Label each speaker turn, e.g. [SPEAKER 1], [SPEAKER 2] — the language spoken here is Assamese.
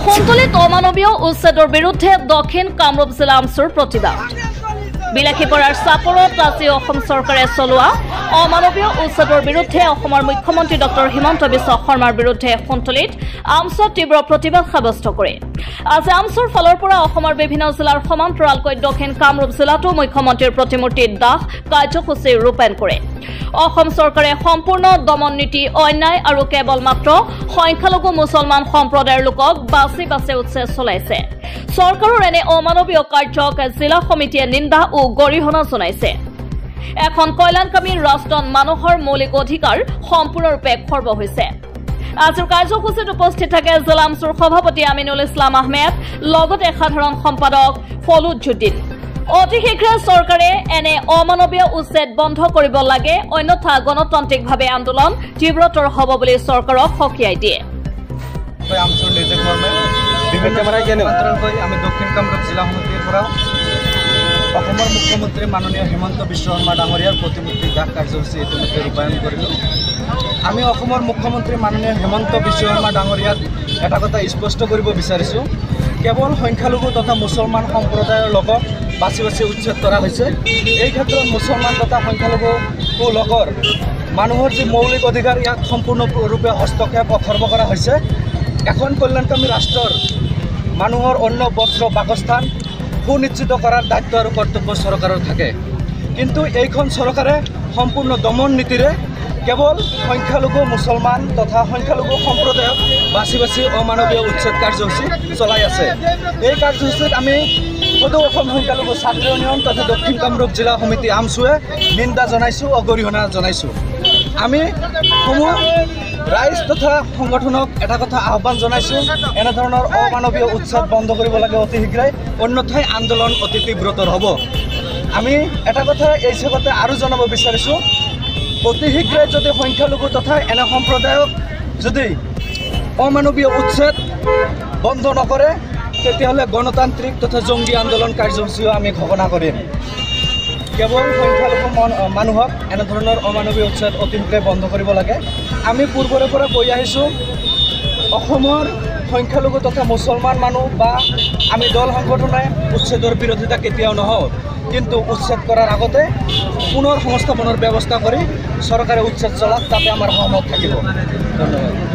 [SPEAKER 1] সন্তলিত অমানৱীয় উচ্ছেদৰ বিৰুদ্ধে দক্ষিণ কামৰূপ জিলা আমচুৰ প্ৰতিবাদ। বিলাসীপাৰাৰ চাপৰত আজি অসম চৰকাৰে চলোৱা অমানৱীয় উচ্ছেদৰ বিৰুদ্ধে অসমৰ মুখ্যমন্ত্ৰী ডক্টৰ হিমন্ত বিশ্ব শৰ্মাৰ বিৰুদ্ধে সন্তলিত আমচুত তীব্ৰ প্ৰতিবাদ সাব্যস্ত কৰে। আজি আমচুৰ ফালৰ পৰা অসমৰ বিভিন্ন জিলাৰ সমান্তৰালকৈ দক্ষিণ কামৰূপ জিলাতো মুখ্যমন্ত্ৰীৰ প্ৰতিমূৰ্তি দাহ কাৰ্যসূচী ৰূপায়ণ কৰে। অসম চৰকাৰে সম্পূৰ্ণ দমন নীতি, অন্যায় আৰু কেৱল মাত্ৰ সংখ্যালঘু মুছলমান সম্প্ৰদায়ৰ লোকক বাছি বাছি উচ্ছেদ চলাইছে। চৰকাৰৰ এনে অমানৱীয় কাৰ্যক জিলা সমিতিয়ে নিন্দা আৰু গৰিহণা জনাইছে। এখন কল্যাণকামী ৰাষ্ট্ৰত মানুহৰ মৌলিক অধিকাৰ সম্পূৰ্ণৰূপে খৰ্ব হৈছে। আজিৰ কাৰ্যসূচীত উপস্থিত থাকে জিলা আমচুৰ সভাপতি আমিনুল ইছলাম আহমেদ, লগতে সাধাৰণ সম্পাদক ফলুদ্দিন। অতি শীঘ্ৰে চৰকাৰে এনে অমানৱীয় উচ্ছেদ বন্ধ কৰিব লাগে, অন্যথা গণতান্ত্ৰিকভাৱে আন্দোলন তীব্ৰতৰ হ'ব বুলি চৰকাৰক সকীয়াই দিয়ে।
[SPEAKER 2] আমি দক্ষিণ কামৰূপ জিলা সমিতিৰ পৰা অসমৰ মুখ্যমন্ত্ৰী মাননীয় হিমন্ত বিশ্ব শৰ্মা ডাঙৰীয়াৰ প্ৰতিমূৰ্তি দাহ কাৰ্যসূচী ইতিমধ্যে ৰূপায়ণ কৰিলোঁ। আমি অসমৰ মুখ্যমন্ত্ৰী মাননীয় হিমন্ত বিশ্ব শৰ্মা ডাঙৰীয়াক এটা কথা স্পষ্ট কৰিব বিচাৰিছোঁ, কেৱল সংখ্যালঘু তথা মুছলমান সম্প্ৰদায়ৰ লোকক বাছি বাছি উচ্ছেদ কৰা হৈছে। এই ক্ষেত্ৰত মুছলমান তথা সংখ্যালঘু লোকৰ মানুহৰ যি মৌলিক অধিকাৰ ইয়াক সম্পূৰ্ণৰূপে হস্তক্ষেপ খৰ্ব কৰা হৈছে। এখন কল্যাণকামী ৰাষ্ট্ৰৰ মানুহৰ অন্য বস্ত্ৰ বাসস্থান সুনিশ্চিত কৰাৰ দায়িত্ব আৰু কৰ্তব্য চৰকাৰৰ থাকে, কিন্তু এইখন চৰকাৰে সম্পূৰ্ণ দমন নীতিৰে কেৱল সংখ্যালঘু মুছলমান তথা সংখ্যালঘু সম্প্ৰদায়ক বাছি বাছি অমানৱীয় উচ্ছেদ কাৰ্যসূচী চলাই আছে। এই কাৰ্যসূচীত আমি সদৌ অসম সংখ্যালঘু ছাত্ৰ ইউনিয়ন তথা দক্ষিণ কামৰূপ জিলা সমিতি আমচুৱে নিন্দা জনাইছোঁ, অগৰিহণা জনাইছোঁ। আমি সমূহ ৰাইজ তথা সংগঠনক এটা কথা আহ্বান জনাইছোঁ, এনেধৰণৰ অমানৱীয় উচ্ছেদ বন্ধ কৰিব লাগে অতি শীঘ্ৰেই, অন্যথাই আন্দোলন অতি তীব্ৰতৰ হ'ব। আমি এটা কথা এই চেগতে আৰু জনাব বিচাৰিছোঁ, অতি শীঘ্ৰে যদি সংখ্যালঘু তথা এনে সম্প্ৰদায়ক যদি অমানৱীয় উচ্ছেদ বন্ধ নকৰে, তেতিয়াহ'লে গণতান্ত্ৰিক তথা জংগী আন্দোলন কাৰ্যসূচীও আমি ঘোষণা কৰিম। কেৱল সংখ্যালঘু মানুহক এনেধৰণৰ অমানৱীয় উচ্ছেদ অতি শীঘ্ৰে বন্ধ কৰিব লাগে। আমি পূৰ্বৰে পৰা কৈ আহিছোঁ, অসমৰ সংখ্যালঘু তথা মুছলমান মানুহ বা আমি দল সংগঠনে উচ্ছেদৰ বিৰোধিতা কেতিয়াও নহওঁ, কিন্তু উচ্ছেদ কৰাৰ আগতে পুনৰ সংস্থাপনৰ ব্যৱস্থা কৰি চৰকাৰে উচ্ছেদ চলাক, তাতে আমাৰ সহমত থাকিব। ধন্যবাদ।